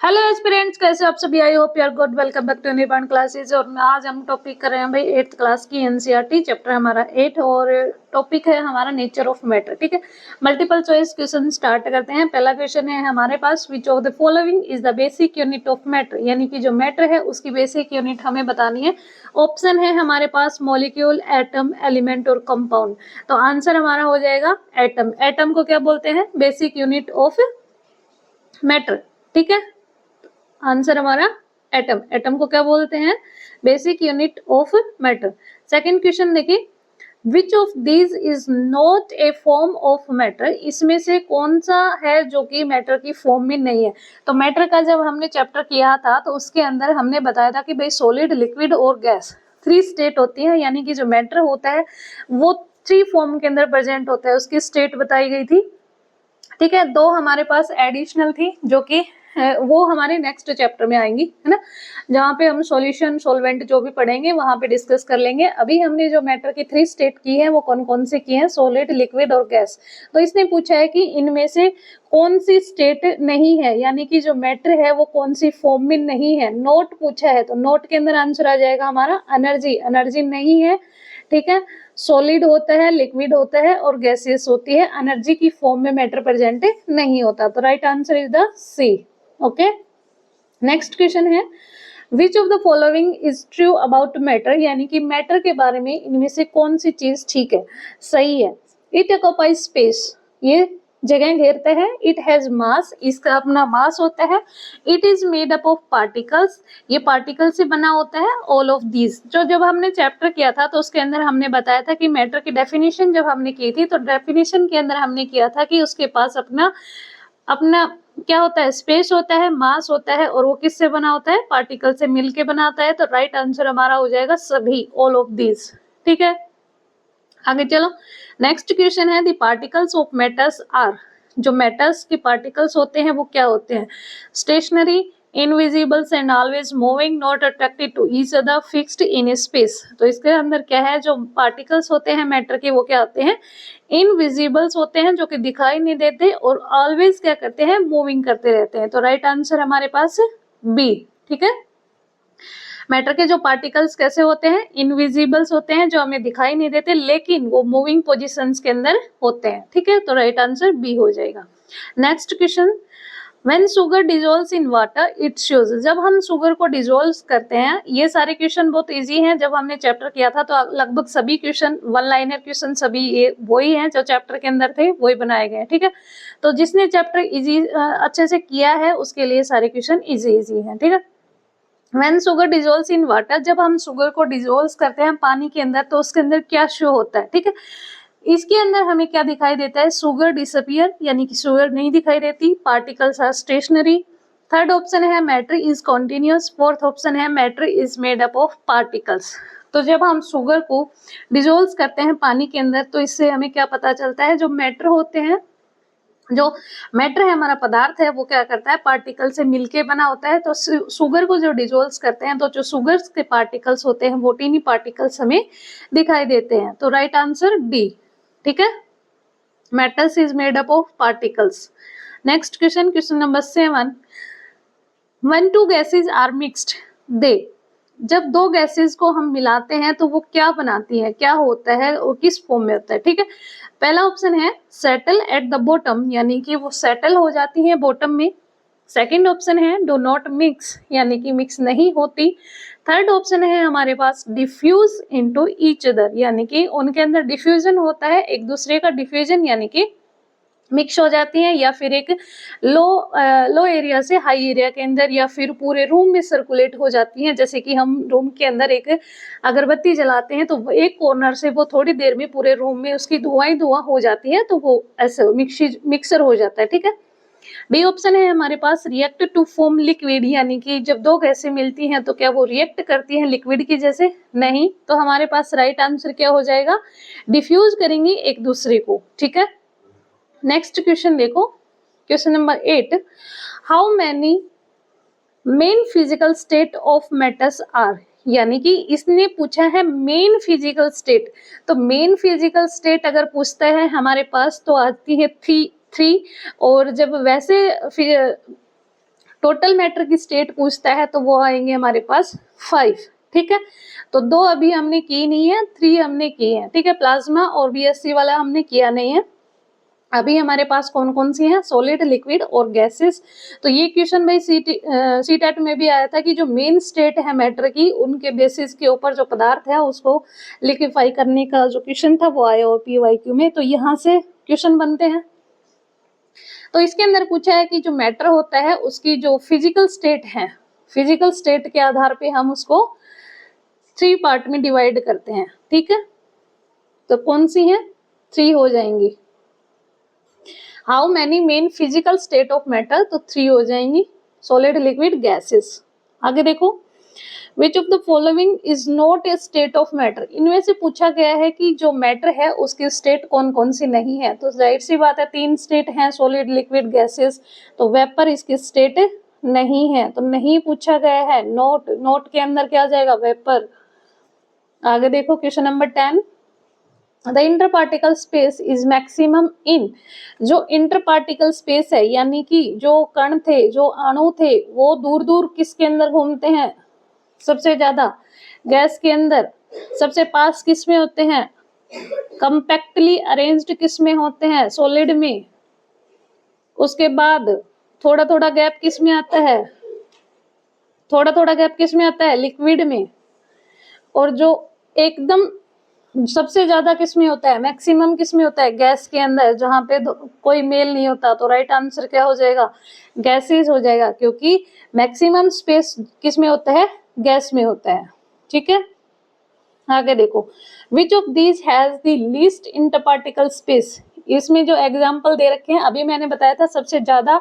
Hello aspirants, कैसे हो आप सभी। I hope you are good. Welcome back to Nirvana classes. और आज हम टॉपिक कर रहे हैं भाई 8th क्लास की एनसीईआरटी चैप्टर हमारा 8 और टॉपिक है हमारा नेचर ऑफ मैटर। ठीक है, मल्टीपल चॉइस क्वेश्चन स्टार्ट करते हैं। पहला क्वेश्चन है हमारे पास, which of the following is the basic unit of matter, यानी कि जो मैटर है उसकी बेसिक यूनिट हमें बतानी है। ऑप्शन है हमारे पास मॉलिक्यूल, एटम, एलिमेंट और कंपाउंड। तो आंसर हमारा हो जाएगा एटम। एटम को क्या बोलते हैं? Basic unit of matter. ठीक है, आंसर हमारा एटम। एटम को क्या बोलते हैं? Basic unit of matter. Second question देखिए, which of these is not a form of matter, इसमें से कौन सा है जो कि मैटर की फॉर्म में नहीं है। तो मैटर का जब हमने चैप्टर किया था तो उसके अंदर हमने बताया था कि भाई सॉलिड, लिक्विड और गैस 3 स्टेट होती है, यानी कि जो मैटर होता है वो 3 फॉर्म के अंदर प्रेजेंट होता है, उसकी स्टेट बताई गई थी। ठीक है, 2 हमारे पास एडिशनल थी जो कि वो हमारे नेक्स्ट चैप्टर में आएंगी, है ना, जहाँ पे हम सॉल्यूशन, सॉल्वेंट जो भी पढ़ेंगे वहां पे डिस्कस कर लेंगे। अभी हमने जो मैटर की 3 स्टेट की है वो कौन कौन से की है? सॉलिड, लिक्विड और गैस। तो इसने पूछा है कि इनमें से कौन सी स्टेट नहीं है, यानी कि जो मैटर है वो कौन सी फॉर्म में नहीं है। नोट पूछा है तो नोट के अंदर आंसर आ जाएगा हमारा एनर्जी। एनर्जी नहीं है। ठीक है, सॉलिड होता है, लिक्विड होता है और गैसेस होती है। एनर्जी की फॉर्म में मैटर प्रेजेंट नहीं होता। तो right answer is the C. Okay, next question है, which of the following is true about matter, यानी कि मैटर के बारे में इनमें से कौन सी चीज ठीक है, सही है। इट ऑक्युपाइज स्पेस, ये जगह घेरता है। इट हैज मास, इसका अपना मास होता है। It is made up of particles, ये पार्टिकल से बना होता है। ऑल ऑफ दीज, जो जब हमने चैप्टर किया था तो उसके अंदर हमने बताया था कि मैटर की डेफिनेशन जब हमने की थी तो डेफिनेशन के अंदर हमने किया था कि उसके पास अपना अपना क्या होता है? स्पेस होता है, मास होता है, और वो किससे बना होता है? पार्टिकल से मिलके बनाता है। तो राइट आंसर हमारा हो जाएगा सभी, ऑल ऑफ दीज। ठीक है, आगे चलो। नेक्स्ट क्वेश्चन है, the particles of matters are, जो मैटर्स के पार्टिकल्स होते हैं वो क्या होते हैं? Stationary, invisibles and always moving, not attracted to each other, fixed in space. तो इसके अंदर क्या है? जो पार्टिकल्स होते हैं मैटर के वो क्या होते हैं? इनविजिबल्स होते हैं, जो कि दिखाई नहीं देते, और ऑलवेज क्या करते हैं? मूविंग करते रहते हैं। तो राइट आंसर हमारे पास बी। ठीक है, मैटर के जो पार्टिकल्स कैसे होते हैं? इनविजिबल्स होते हैं, जो हमें दिखाई नहीं देते, लेकिन वो मूविंग पोजीशंस के अंदर होते हैं। ठीक है, तो राइट आंसर बी हो जाएगा। Next question, When sugar dissolves in water, it shows, जब हम शुगर को डिजोल्व करते हैं, ये सारे क्वेश्चन बहुत इजी हैं। जब हमने चैप्टर किया था तो लगभग सभी क्वेश्चन, 1 लाइनर क्वेश्चन सभी ये वही हैं जो चैप्टर के अंदर थे, वही बनाए गए। ठीक है, तो जिसने चैप्टर इजी अच्छे से किया है उसके लिए सारे क्वेश्चन इजी हैं। ठीक है, When sugar dissolves in water, जब हम शुगर को डिजोल्व करते हैं पानी के अंदर तो उसके अंदर क्या शो होता है? ठीक है, इसके अंदर हमें क्या दिखाई देता है? शुगर डिसअपियर, यानी कि शुगर नहीं दिखाई देती। Particles are stationary. Third option है matter is continuous. Fourth option है matter is made up of particles. तो जब हम शुगर को डिजोल्व करते हैं पानी के अंदर तो इससे हमें क्या पता चलता है? जो मैटर होते हैं, जो मैटर है हमारा पदार्थ है, वो क्या करता है? पार्टिकल से मिलके बना होता है। तो शुगर को जो डिजोल्व करते हैं तो जो शुगर के पार्टिकल्स होते हैं वो टीनी पार्टिकल्स हमें दिखाई देते हैं। तो राइट आंसर डी। ठीक है, metals is made up of particles. Next question, question number 7, when two gases are mixed, they, जब 2 गैसेस को हम मिलाते हैं तो वो क्या बनाती है, क्या होता है, वो किस फॉर्म में होता है? ठीक है, पहला ऑप्शन है सेटल एट द बॉटम, यानी कि वो सेटल हो जाती है बॉटम में। सेकंड ऑप्शन है डू नॉट मिक्स, यानी कि मिक्स नहीं होती। थर्ड ऑप्शन है हमारे पास डिफ्यूज इनटू ईच अदर, यानी कि उनके अंदर डिफ्यूजन होता है, एक दूसरे का डिफ्यूजन, यानी कि मिक्स हो जाती हैं, या फिर एक लो एरिया से हाई एरिया के अंदर, या फिर पूरे रूम में सर्कुलेट हो जाती हैं। जैसे कि हम रूम के अंदर एक अगरबत्ती जलाते हैं तो एक कॉर्नर से वो थोड़ी देर में पूरे रूम में उसकी धुआं ही धुआं हो जाती है, तो वो ऐसे मिक्सर हो जाता है। ठीक है, डी ऑप्शन है हमारे पास रिएक्ट टू फॉर्म लिक्विड, यानी कि जब 2 गैसें मिलती हैं तो क्या वो रिएक्ट करती हैं लिक्विड की जैसे? नहीं। तो हमारे पास राइट आंसर क्या हो जाएगा? डिफ्यूज करेंगे एक दूसरे को। ठीक है, नेक्स्ट क्वेश्चन देखो, question number 8, how many main physical state of matters are, यानी कि इसने पूछा है मेन फिजिकल स्टेट। तो मेन फिजिकल स्टेट अगर पूछता है हमारे पास तो आती है 3। और जब वैसे टोटल मैटर की स्टेट पूछता है तो वो आएंगे हमारे पास 5, ठीक है। तो 2 अभी हमने की नहीं है, 3 हमने की है, ठीक है। प्लाज्मा और बीएससी वाला हमने किया नहीं है। अभी हमारे पास कौन कौन सी है, सॉलिड, लिक्विड और गैसेस। तो ये क्वेश्चन भाई सीटेट में भी आया था कि जो मेन स्टेट है मैटर की, उनके बेसिस के ऊपर जो पदार्थ है उसको लिक्विफाई करने का जो क्वेश्चन था वो आया और पीवाईक्यू में, तो यहाँ से क्वेश्चन बनते हैं। तो इसके अंदर पूछा है कि जो मैटर होता है उसकी जो फिजिकल स्टेट है, फिजिकल स्टेट के आधार पे हम उसको 3 पार्ट में डिवाइड करते हैं, ठीक है। तो कौन सी है, 3 हो जाएंगी। How many main physical state of matter, तो 3 हो जाएंगी, सॉलिड, लिक्विड, गैसेस। आगे देखो, which of the following is not A state of matter. इनमें से पूछा गया है कि जो मैटर है उसकी स्टेट कौन कौन सी नहीं है। तो जाहिर सी बात है 3 स्टेट हैं, सॉलिड, लिक्विड, गैसेस, तो वेपर इसकी स्टेट नहीं है, तो नहीं पूछा गया है। नोट, नोट के अंदर क्या आ जाएगा, वेपर। आगे देखो question number 10, the inter particle space is maximum in. जो इंटर पार्टिकल स्पेस है यानी कि जो कण थे, जो अणु थे, वो दूर दूर किसके अंदर घूमते हैं, सबसे ज्यादा गैस के अंदर। सबसे पास किस में होते हैं, कंपैक्टली अरेंज्ड किस में होते हैं, सॉलिड में। उसके बाद थोड़ा थोड़ा गैप किस में आता है, थोड़ा थोड़ा गैप किस में आता है, लिक्विड में। और जो एकदम सबसे ज्यादा किस में होता है, मैक्सिमम किस में होता है, गैस के अंदर, जहां पे कोई मेल नहीं होता। तो राइट आंसर क्या हो जाएगा, गैसेस हो जाएगा, क्योंकि मैक्सिमम स्पेस किस में होता है, गैस में होता है, ठीक है। आगे देखो, which of these has the least interparticle space. इसमें जो एग्जाम्पल दे रखे हैं, अभी मैंने बताया था सबसे ज्यादा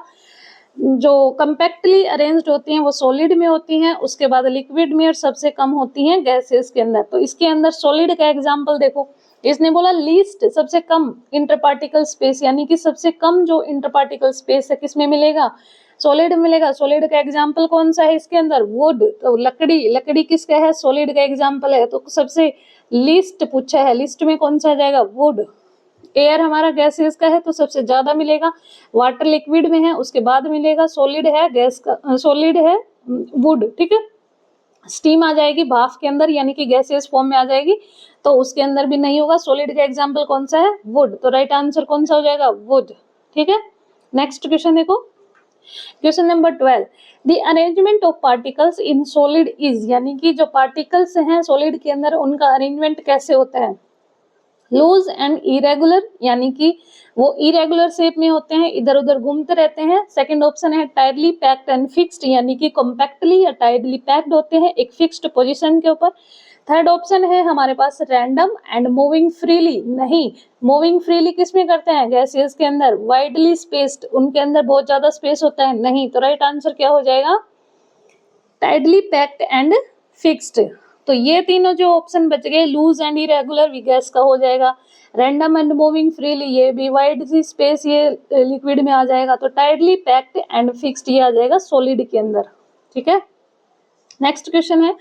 जो कंपैक्टली अरेंज्ड होती हैं वो सॉलिड में होती हैं, उसके बाद लिक्विड में, और सबसे कम होती हैं गैसेस के अंदर। तो इसके अंदर सॉलिड का एग्जांपल देखो, इसने बोला लीस्ट, सबसे कम इंटरपार्टिकल स्पेस, यानी कि सबसे कम जो इंटरपार्टिकल स्पेस है किसमें मिलेगा, सॉलिड मिलेगा। सॉलिड का एग्जांपल कौन सा है इसके अंदर, वुड। तो लकड़ी, लकड़ी किसका है, सॉलिड का एग्जांपल है। तो सबसे लीस्ट पूछा है, लिस्ट में कौन सा आ जाएगा, वुड। एयर हमारा गैसेस का है तो सबसे ज्यादा मिलेगा, वाटर लिक्विड में है, उसके बाद मिलेगा, सॉलिड है गैस का, सॉलिड है वुड, ठीक है। स्टीम आ जाएगी भाप के अंदर, यानी कि गैसेस फॉर्म में आ जाएगी, तो उसके अंदर भी नहीं होगा। सॉलिड का एग्जांपल कौन सा है, वुड। तो राइट आंसर कौन सा हो जाएगा, वुड, ठीक है। नेक्स्ट क्वेश्चन देखो, question number 12, the arrangement of particles in solid is. यानी कि जो पार्टिकल्स हैं सॉलिड के अंदर उनका अरेंजमेंट कैसे होता है, लूज एंड इरेगुलर, यानी कि वो इरेगुलर शेप में होते हैं, इधर उधर घूमते रहते हैं। सेकंड ऑप्शन है टाइडली पैक्ड एंड फिक्स्ड, यानी कि कॉम्पैक्टली या टाइडली पैक्ड होते हैं एक फिक्स्ड पोजीशन के ऊपर। थर्ड ऑप्शन है हमारे पास रैंडम एंड मूविंग फ्रीली। नहीं, मूविंग फ्रीली किस में करते हैं, गैसेस के अंदर। वाइडली स्पेस्ड, उनके अंदर बहुत ज्यादा स्पेस होता है, नहीं। तो राइट आंसर क्या हो जाएगा, टाइडली पैक्ड एंड फिक्स्ड। तो ये तीनों जो ऑप्शन बच गए, लूज एंड इरेगुलर भी गैस का हो जाएगा, रैंडम एंड मूविंग फ्रीली ये भी, वाइड सी स्पेस ये लिक्विड में आ जाएगा, तो टाइडली पैक्ड एंड फिक्स्ड ये आ जाएगा सॉलिड के अंदर, ठीक है। नेक्स्ट क्वेश्चन है,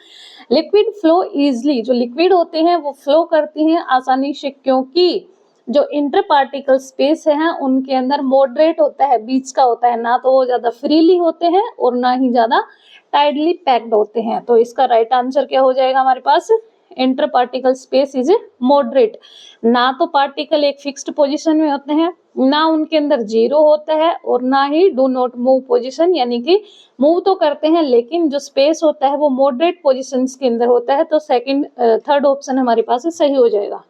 लिक्विड फ्लो इजली। जो लिक्विड होते हैं वो फ्लो करती हैं आसानी से, क्योंकि जो इंटर पार्टिकल स्पेस है उनके अंदर मॉडरेट होता है, बीच का होता है, ना तो वो ज्यादा फ्रीली होते हैं और ना ही ज्यादा टाइडली पैक्ड होते हैं। तो इसका राइट आंसर क्या हो जाएगा हमारे पास, inter particle space is moderate. ना तो पार्टिकल एक फिक्स्ड पोजीशन में होते हैं, ना उनके अंदर जीरो होता है, और ना ही डू नॉट मूव पोजीशन, यानी कि मूव तो करते हैं लेकिन जो स्पेस होता है वो मॉडरेट पोजीशंस के अंदर होता है। तो सेकंड, थर्ड ऑप्शन हमारे पास सही हो जाएगा।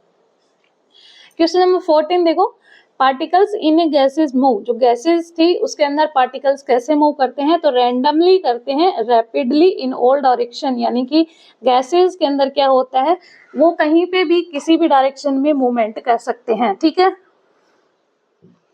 क्वेश्चन नंबर 14 देखो, पार्टिकल्स इन गैसेस मूव। जो गैसेस थी उसके अंदर पार्टिकल्स कैसे मूव करते हैं, तो रैंडमली करते हैं, रैपिडली इन ऑल डायरेक्शन, यानी कि गैसेस के अंदर क्या होता है वो कहीं पे भी किसी भी डायरेक्शन में मूवमेंट कर सकते हैं, ठीक है।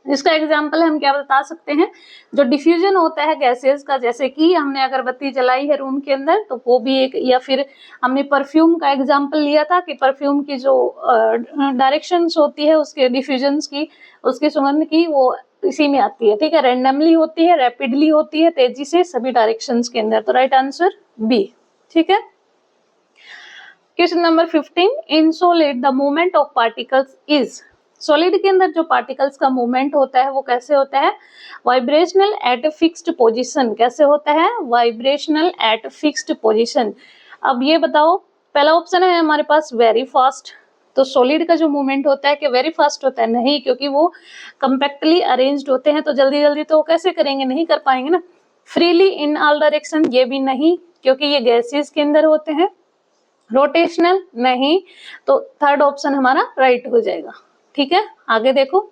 इसका एग्जाम्पल हम क्या बता सकते हैं, जो डिफ्यूजन होता है गैसेस का, जैसे कि हमने अगरबत्ती जलाई है रूम के अंदर तो वो भी एक, या फिर हमने परफ्यूम का एग्जाम्पल लिया था कि परफ्यूम की जो डायरेक्शंस होती है उसके डिफ्यूजन्स की, उसकी सुगंध की, वो इसी में आती है, ठीक है। रैंडमली होती है, रैपिडली होती है, तेजी से, सभी डायरेक्शंस के अंदर। तो राइट आंसर बी, ठीक है। Question number 15, in solid the movement of particles is. Solid के अंदर जो पार्टिकल्स का मूवमेंट होता है वो कैसे होता है, वाइब्रेशनल एट फिक्स्ड पोजीशन। कैसे होता है, वाइब्रेशनल एट फिक्स्ड पोजीशन। अब ये बताओ, पहला ऑप्शन है हमारे पास वेरी फास्ट, तो सॉलिड का जो मूवमेंट होता है कि वेरी फास्ट होता है, नहीं, क्योंकि वो कंपैक्टली अरेंज्ड होते हैं, तो जल्दी जल्दी तो कैसे करेंगे, नहीं कर पाएंगे ना। फ्रीली इन ऑल डायरेक्शन, ये भी नहीं, क्योंकि ये गैसेस के अंदर होते हैं। रोटेशनल, नहीं, तो थर्ड ऑप्शन हमारा राइट हो जाएगा। ठीक है, आगे देखो,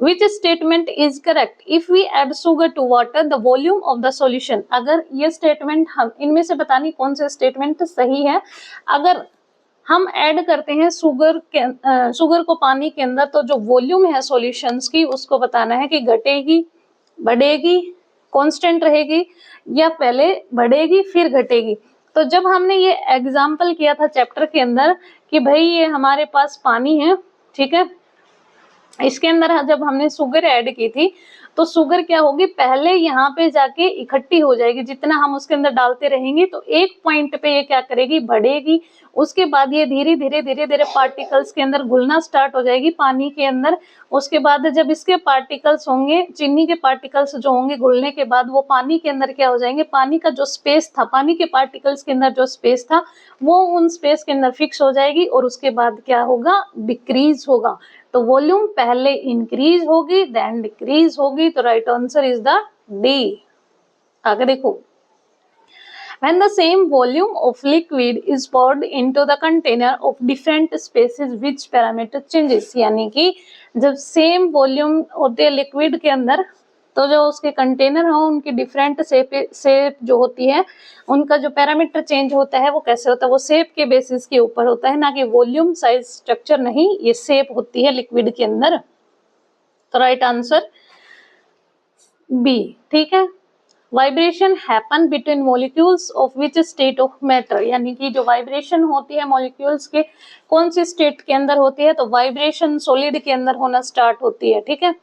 Which statement is correct? If we add sugar to water, the volume of the solution. अगर ये स्टेटमेंट, हम इनमें से बतानी कौन सा स्टेटमेंट सही है। अगर हम ऐड करते हैं शुगर को पानी के अंदर, तो जो वॉल्यूम है सॉल्यूशंस की, उसको बताना है कि घटेगी, बढ़ेगी, कांस्टेंट रहेगी, या पहले बढ़ेगी फिर घटेगी। तो जब हमने ये एग्जाम्पल किया था चैप्टर के अंदर कि भाई ये हमारे पास पानी है, ठीक है, इसके अंदर जब हमने शुगर ऐड की थी, तो शुगर क्या होगी, पहले यहाँ पे जाके इकट्ठी हो जाएगी, जितना हम उसके अंदर डालते रहेंगे तो एक पॉइंट पे ये क्या करेगी, बढ़ेगी। उसके बाद ये धीरे धीरे पार्टिकल्स के अंदर घुलना स्टार्ट हो जाएगी पानी के अंदर। उसके बाद जब इसके पार्टिकल्स होंगे, चीनी के पार्टिकल्स जो होंगे घुलने के बाद, वो पानी के अंदर क्या हो जाएंगे, पानी का जो स्पेस था, पानी के पार्टिकल्स के अंदर जो स्पेस था, वो उन स्पेस के अंदर फिक्स हो जाएगी, और उसके बाद क्या होगा, डिक्रीज होगा। तो वॉल्यूम पहले इंक्रीज होगी देन डिक्रीज होगी, तो right answer is the D. आगे देखो, when the same volume of liquid is poured into the container of different spaces, which parameter changes? यानी कि जब सेम वॉल्यूम होते हैं लिक्विड के अंदर, तो जो उसके कंटेनर हो उनकी डिफरेंट शेप जो होती है, उनका जो पैरामीटर चेंज होता है वो कैसे होता है, वो शेप के बेसिस के ऊपर होता है, ना कि वॉल्यूम, साइज, स्ट्रक्चर नहीं, ये शेप होती है लिक्विड के अंदर। तो राइट आंसर बी। ठीक है, vibration happen between molecules of which state of matter, यानी कि जो वाइब्रेशन होती है मॉलिक्यूल्स के कौन सी स्टेट के अंदर होती है, तो वाइब्रेशन सॉलिड के अंदर होना स्टार्ट होती है। ठीक है,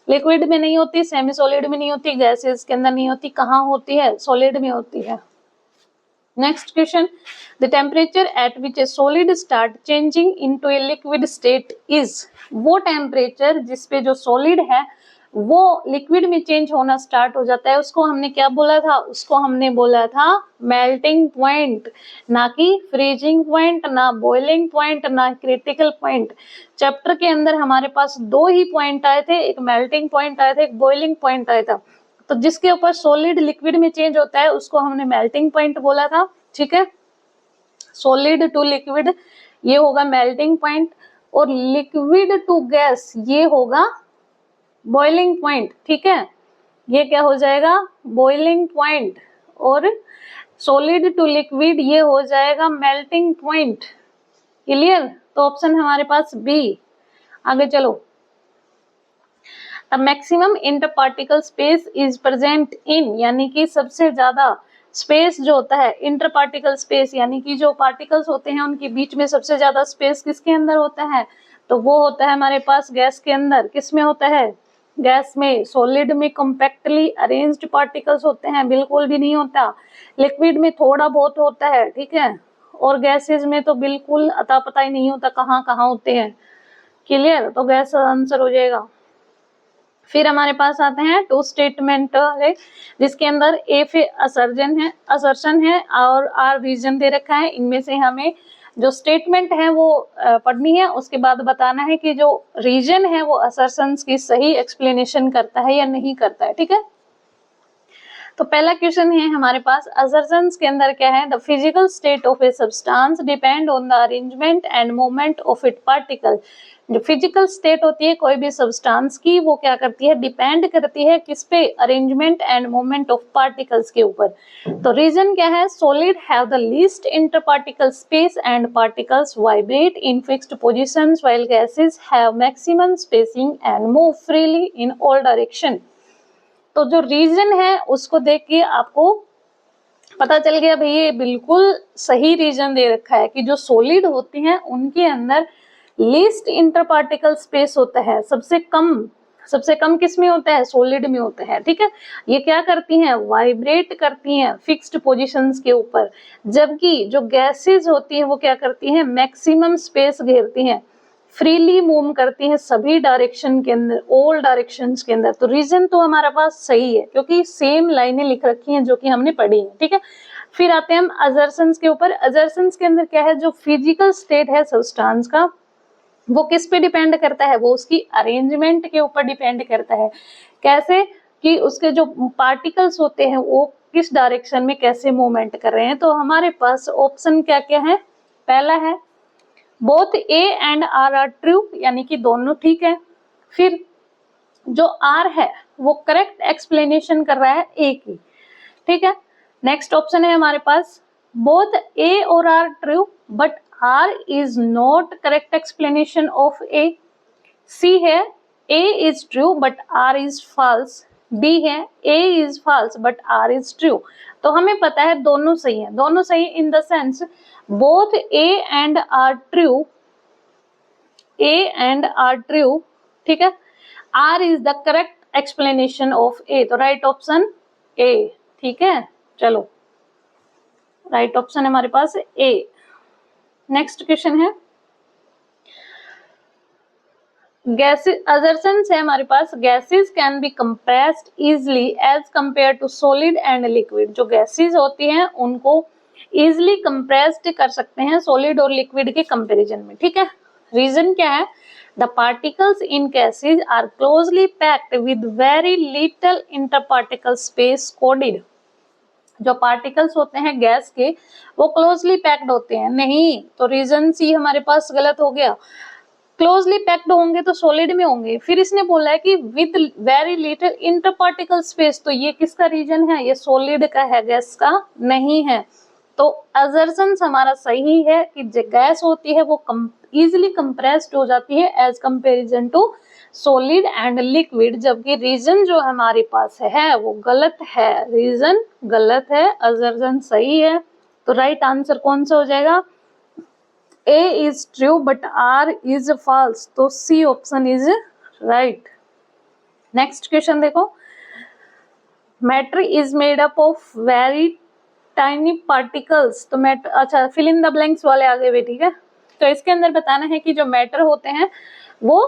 लिक्विड में नहीं होती, सेमी सॉलिड में नहीं होती, गैसेस के अंदर नहीं होती, कहाँ होती है, सॉलिड में होती है। Next question, the temperature at which A solid start changing into a liquid state is, वो टेम्परेचर जिसपे जो सॉलिड है वो लिक्विड में चेंज होना स्टार्ट हो जाता है, उसको हमने क्या बोला था, उसको हमने बोला था मेल्टिंग पॉइंट, ना कि फ्रीजिंग पॉइंट, ना बॉइलिंग पॉइंट, ना क्रिटिकल पॉइंट। चैप्टर के अंदर हमारे पास दो ही पॉइंट आए थे, एक मेल्टिंग पॉइंट आया था, एक बॉइलिंग पॉइंट आया था। तो जिसके ऊपर सॉलिड लिक्विड में चेंज होता है उसको हमने मेल्टिंग पॉइंट बोला था। ठीक है, सॉलिड टू लिक्विड ये होगा मेल्टिंग पॉइंट, और लिक्विड टू गैस ये होगा बॉइलिंग पॉइंट। ठीक है, ये क्या हो जाएगा, बॉइलिंग पॉइंट, और सॉलिड टू लिक्विड ये हो जाएगा मेल्टिंग पॉइंट। क्लियर, तो ऑप्शन हमारे पास बी। आगे चलो, the maximum inter particle space is present in, यानी कि सबसे ज्यादा स्पेस जो होता है इंटर पार्टिकल स्पेस, यानी कि जो पार्टिकल्स होते हैं उनके बीच में सबसे ज्यादा स्पेस किसके अंदर होता है, तो वो होता है हमारे पास गैस के अंदर। किस में होता है, गैस में। सॉलिड में कॉम्पैक्टली अरेंज्ड पार्टिकल्स होते हैं, बिल्कुल भी नहीं होता। लिक्विड में थोड़ा बहुत होता है, ठीक है, और गैसेस में तो बिल्कुल अता पता ही नहीं होता कहाँ कहाँ होते हैं। क्लियर, तो गैस आंसर हो जाएगा। फिर हमारे पास आते हैं टू स्टेटमेंट, जिसके अंदर ए असर्जन है और आर रीजन दे रखा है। इनमें से हमें जो स्टेटमेंट है वो पढ़नी है, उसके बाद बताना है कि जो रीजन है वो असर्शंस की सही एक्सप्लेनेशन करता है या नहीं करता है। ठीक है, तो पहला क्वेश्चन है हमारे पास, असर्शंस के अंदर क्या है, the physical state of a substance depend on the arrangement and movement of it particle. जो फिजिकल स्टेट होती है कोई भी सब्सटेंस की, वो क्या करती है, डिपेंड करती है किस पे, arrangement and movement of particles के ऊपर। तो रीजन क्या है, solid have the least interparticle space and particles vibrate in fixed positions while gases have maximum spacing and move freely in all direction. तो जो रीजन है उसको देख के आपको पता चल गया भाई ये बिल्कुल सही रीजन दे रखा है कि जो सॉलिड होती हैं उनके अंदर लीस्ट इंटरपार्टिकल स्पेस होता है, सबसे कम किस में होता है, सॉलिड में होता है। ठीक है, ये क्या करती हैं, वाइब्रेट करती हैं फिक्स्ड पोजीशंस के ऊपर, जबकि जो गैसेस होती हैं वो क्या करती हैं, मैक्सिमम स्पेस घेरती हैं, फ्रीली मूव करती हैं सभी डायरेक्शन के अंदर, ऑल डायरेक्शंस के अंदर। तो रीजन तो हमारे पास सही है क्योंकि सेम लाइनें लिख रखी हैं जो कि हमने पढ़ी है, ठीक है। फिर आते हैं हम असर्शंस के ऊपर। असर्शंस के अंदर क्या है, जो फिजिकल स्टेट है सब्सटेंस का वो किस पे डिपेंड करता है, वो उसकी अरेंजमेंट के ऊपर डिपेंड करता है। कैसे कि उसके जो पार्टिकल्स होते हैं वो किस डायरेक्शन में कैसे मूवमेंट कर रहे हैं। तो हमारे पास ऑप्शन क्या क्या है, पहला है both A and R true, यानी कि दोनों ठीक है। फिर जो आर है वो करेक्ट एक्सप्लेनेशन कर रहा है ए की, ठीक है। नेक्स्ट ऑप्शन है हमारे पास बोथ ए और R true but R is not correct explanation of A. C है A is true but R is false. D है A is false but R is true. तो हमें पता है दोनों सही है, दोनों सही in the sense both A and R true, A and R true, ठीक है। R is the correct explanation of A, तो राइट ऑप्शन ए, ठीक है। चलो राइट ऑप्शन है हमारे पास ए। नेक्स्ट क्वेश्चन है गैसेस, असर्शंस है हमारे पास gases can be compressed easily as compare to solid and liquid. जो गैसेस होती हैं उनको इजिली कंप्रेस्ड कर सकते हैं सॉलिड और लिक्विड के कंपैरिजन में, ठीक है। रीजन क्या है, the particles in gases are closely packed with very little interparticle space coded. जो पार्टिकल्स होते हैं गैस के वो क्लोजली पैक्ड होते हैं, नहीं तो रीजन सी हमारे पास गलत हो गया। क्लोजली पैक्ड होंगे तो सॉलिड में होंगे। फिर इसने बोला है कि with very little interparticle space, तो ये किसका रीजन है, ये सॉलिड का है, गैस का नहीं है। तो असर्शंस हमारा सही है कि जो गैस होती है वो इजिली कंप्रेस्ड हो जाती है as comparison to solid and liquid, जबकि रीजन जो हमारे पास है वो गलत है, रीजन गलत है, असर्शन सही है। तो राइट आंसर कौन सा हो जाएगा, A is true but R is false, तो C option is right. Next question देखो, matter is made up of very tiny particles. तो मैटर, अच्छा फिल इन द ब्लैंक्स वाले आगे हुए, ठीक है। तो इसके अंदर बताना है कि जो मैटर होते हैं वो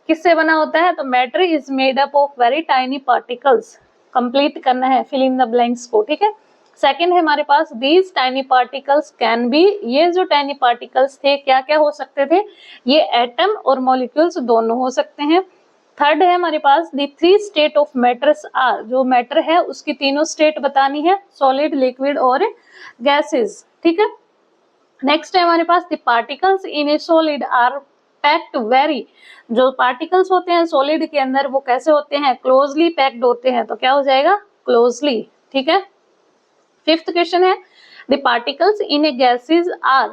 किससे बना होता है, तो matter is made up of very tiny particles, complete करना है फिल इन द ब्लैंक्स को, ठीक है। सेकेंड है हमारे पास these tiny particles can be, ये जो टाइनी पार्टिकल्स थे क्या क्या हो सकते थे, ये एटम और मॉलिक्यूल्स दोनों हो सकते हैं। थर्ड है हमारे पास the three state of matters are, जो मैटर है उसकी तीनों स्टेट बतानी है, सॉलिड लिक्विड और गैसेस, ठीक है। नेक्स्ट है हमारे पास the particles in a solid are packed very, जो पार्टिकल्स होते हैं सॉलिड के अंदर वो कैसे होते हैं, क्लोजली पैक्ड होते हैं, तो क्या हो जाएगा क्लोजली, ठीक है। फिफ्थ क्वेश्चन है the particles in a gases are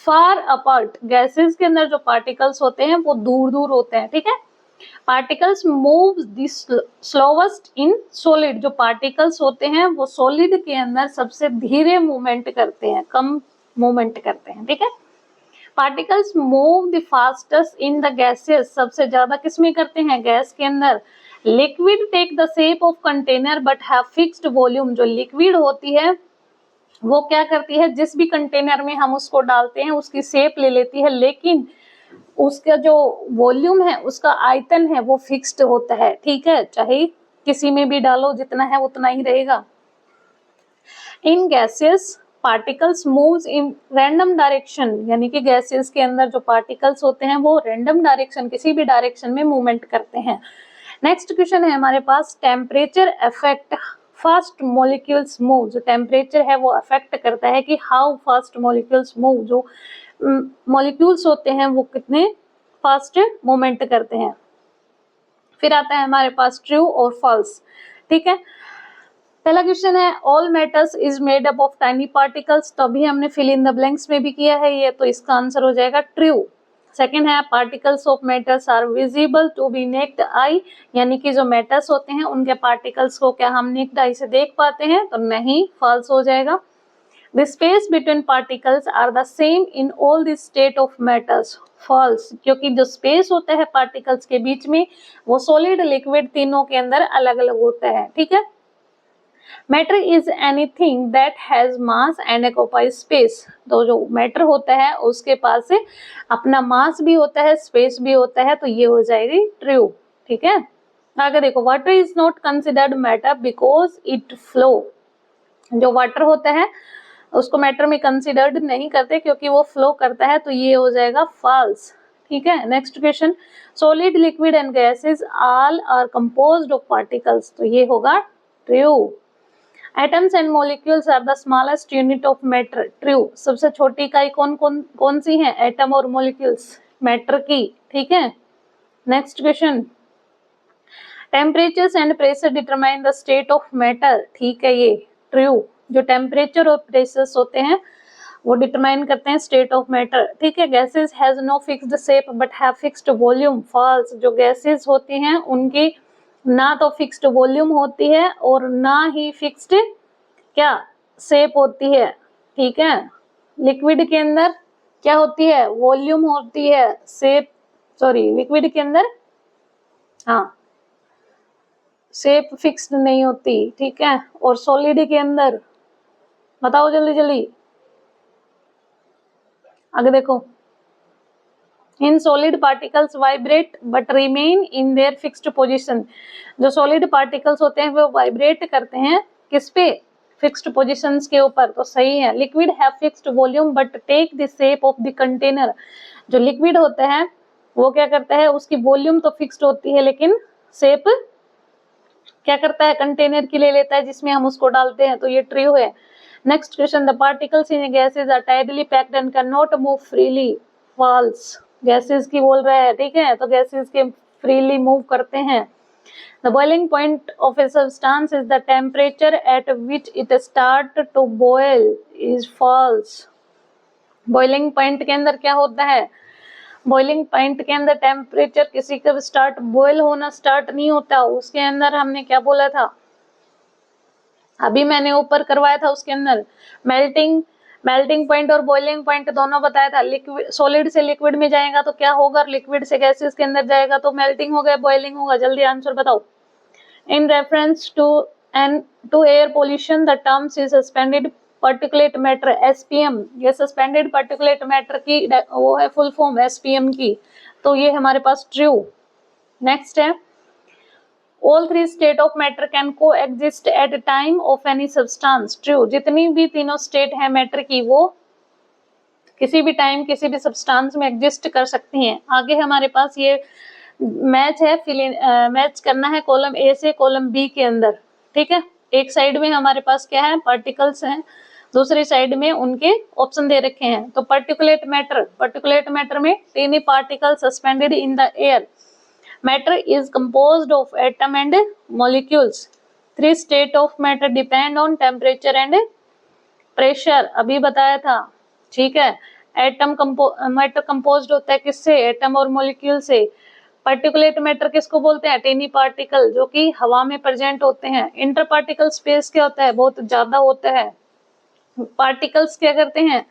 far apart, gases के अंदर जो पार्टिकल्स होते हैं वो दूर दूर होते हैं, ठीक है। Particles move the slowest in solid, जो पार्टिकल्स होते हैं वो सॉलिड के अंदर सबसे धीरे मूवमेंट करते हैं, कम मूवमेंट करते हैं, ठीक है। Particles move the fastest in the gases, सबसे ज्यादा किसमें करते हैं, गैस के अंदर। Liquid take the shape of container but have fixed volume, जो लिक्विड होती है वो क्या करती है, जिस भी कंटेनर में हम उसको डालते हैं उसकी शेप ले लेती है, लेकिन उसका जो वॉल्यूम है, उसका आयतन है वो फिक्स्ड होता है, ठीक है, चाहे किसी में भी डालो जितना है उतना ही रहेगा। In gases particles moves in random direction, यानी कि गैसेस के अंदर जो पार्टिकल्स होते हैं वो रैंडम डायरेक्शन, किसी भी डायरेक्शन में मूवमेंट करते हैं। नेक्स्ट क्वेश्चन है हमारे पास temperature affect fast molecules move, जो टेम्परेचर है वो अफेक्ट करता है कि हाउ फास्ट मॉलिक्यूल्स मूव, जो मॉलिक्यूल्स होते हैं वो कितने फास्ट मूवमेंट करते हैं। फिर आता है हमारे पास ट्रू और फॉल्स, ठीक है। पहला क्वेश्चन है all matters is made up of tiny particles, तो अभी हमने फिल इन द ब्लैंक्स में भी किया है ये, तो इसका आंसर हो जाएगा ट्रू। सेकेंड है particles of matters are visible to be naked eye, यानी कि जो मैटर्स होते हैं उनके पार्टिकल्स को क्या हम नेक्ड आई से देख पाते हैं, तो नहीं, फॉल्स हो जाएगा। The space between particles are the same in all the state of matters, false, क्योंकि जो स्पेस होता है पार्टिकल्स के बीच में वो सॉलिड लिक्विड तीनों के अंदर अलग अलग होता है, ठीक है। Matter is anything that has mass and occupies space. तो जो मैटर होता है उसके पास से अपना मास भी होता है, स्पेस भी होता है, तो ये हो जाएगी ट्रू। ठीक है, आगे देखो, water is not considered matter because it flow. जो वाटर होता है उसको मैटर में कंसिडर्ड नहीं करते क्योंकि वो फ्लो करता है, तो ये हो जाएगा फॉल्स। ठीक है, next question, solid liquid and gases all are composed of particles. तो ये होगा true. Atoms and molecules are the smallest unit of matter. True. सबसे छोटी इकाई कौन सी है? एटम और मॉलिक्यूल्स, मैटर की। ठीक है, next question, temperatures and pressure determine the state of matter. ठीक है, ये ट्रू। जो टेम्परेचर और प्रेशर्स होते हैं वो डिटरमाइन करते हैं स्टेट ऑफ मैटर। ठीक है, gases has no fixed shape but have fixed volume. False. जो गैसेस होती हैं उनकी ना तो फिक्स्ड वॉल्यूम होती है और ना ही फिक्स्ड क्या शेप होती है। ठीक है, लिक्विड के अंदर क्या होती है? वॉल्यूम होती है, शेप सॉरी लिक्विड के अंदर हाँ शेप फिक्स्ड नहीं होती। ठीक है, और सॉलिड के अंदर बताओ जल्दी जल्दी, आगे देखो, in solid particles vibrate but remain in their fixed position. जो सॉलिड पार्टिकल्स होते हैं वो वाइब्रेट करते हैं किस पे? फिक्स्ड पोजीशंस के ऊपर। तो सही है। Liquid have fixed volume but take the shape of the container. जो लिक्विड होता है वो क्या करता है? उसकी वॉल्यूम तो फिक्स्ड होती है लेकिन शेप क्या करता है? कंटेनर की ले लेता है जिसमें हम उसको डालते हैं। तो ये ट्रू है। Next question, the particles in gases are tightly packed and can not move freely. False. Gases की बोल रहा है। ठीक है, तो गैसेस के फ्रीली मूव करते हैं। The boiling point of a substance is the temperature at which it start to boil is false. Boiling point के अंदर क्या होता है? बॉइलिंग पॉइंट के अंदर टेम्परेचर किसी का स्टार्ट बॉयल होना स्टार्ट नहीं होता। उसके अंदर हमने क्या बोला था? अभी मैंने ऊपर करवाया था, उसके अंदर मेल्टिंग पॉइंट और बॉइलिंग पॉइंट दोनों बताया था। लिक्विड सॉलिड से लिक्विड में जाएगा तो क्या होगा? लिक्विड से गैसेस के अंदर जाएगा तो मेल्टिंग होगा, बॉइलिंग होगा। जल्दी आंसर बताओ। In reference to air pollution the terms is suspended particulate matter, SPM. ये सस्पेंडेड पार्टिकुलेट मैटर की वो है फुल फॉर्म एसपीएम की। तो ये हमारे पास ट्रू। नेक्स्ट है, all three state of matter can coexist at time of any substance. True. जितनी भी तीनों स्टेट है मैटर की वो किसी भी टाइम किसी भी सब्सटेंस में एग्जिस्ट कर सकती हैं। आगे हमारे पास ये मैच है, मैच करना है कॉलम ए से कॉलम बी के अंदर। ठीक है, एक साइड में हमारे पास क्या है? पार्टिकल्स हैं, दूसरी साइड में उनके ऑप्शन दे रखे हैं। तो पार्टिकुलेट मैटर में tiny particle suspended in the air. Matter is composed of atom and molecules. Three state of matter depend on temperature and pressure, अभी बताया था। ठीक है, मैटर कंपोज्ड होता है किससे? एटम और मॉलिक्यूल से। पार्टिकुलेट मैटर किसको बोलते हैं? टेनी पार्टिकल, जो कि हवा में प्रेजेंट होते हैं। इंटर पार्टिकल स्पेस क्या होता है? बहुत ज्यादा होता है। पार्टिकल्स क्या करते हैं?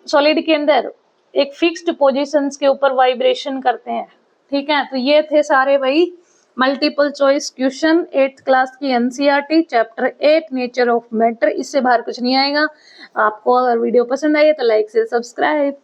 सॉलिड के अंदर एक फिक्स्ड पोजीशंस के ऊपर वाइब्रेशन करते हैं। ठीक है, तो ये थे सारे भाई multiple choice question 8th class की NCERT chapter 8 nature of matter. इससे बाहर कुछ नहीं आएगा। आपको अगर वीडियो पसंद आई है तो लाइक से सब्सक्राइब।